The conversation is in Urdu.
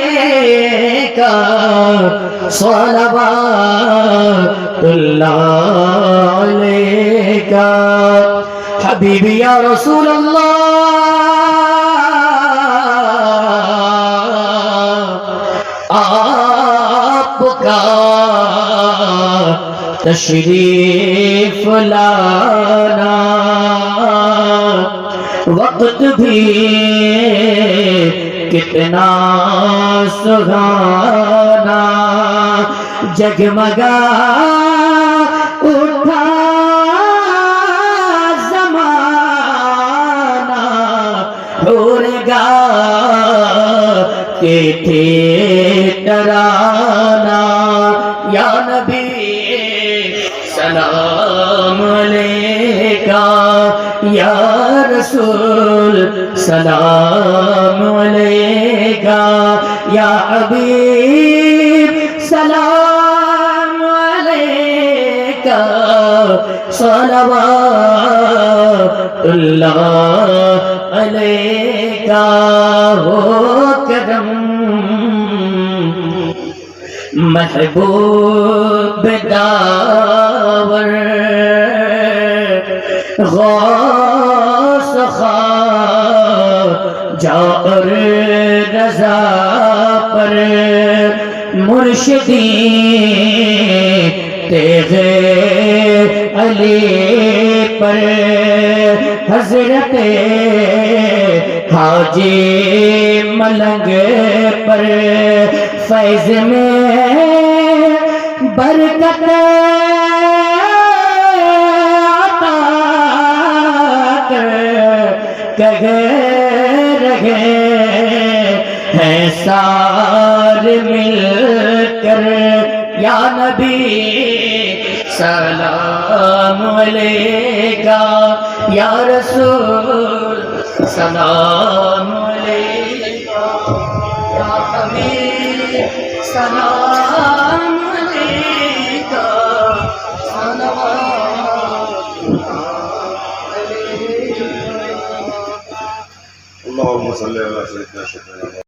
علیکا صلوات اللہ علیکا حبیبی یا رسول اللہ آپ کا تشریف لانا وقت بھی کتنا سہانا جگمگا اٹھا زمانہ حور گاہ کے تھے ترانہ یا نبی سلام علیکہ یا رسول سلام علیکہ یا حبیب سلام علیکہ صلوات اللہ علیکہ ہو کرم محبوب داور غوث خواجہ رضا پر مرشدی تیغ علی پر حضرت حاجی ملنگ پر فیض میں برکت عطا کر رہے ہیں سار مل کر یا نبی سلام علیکہ یا رسول سلام علیکہ یا حبیب سلام علیکہ صلوات اللهم صل على سيدنا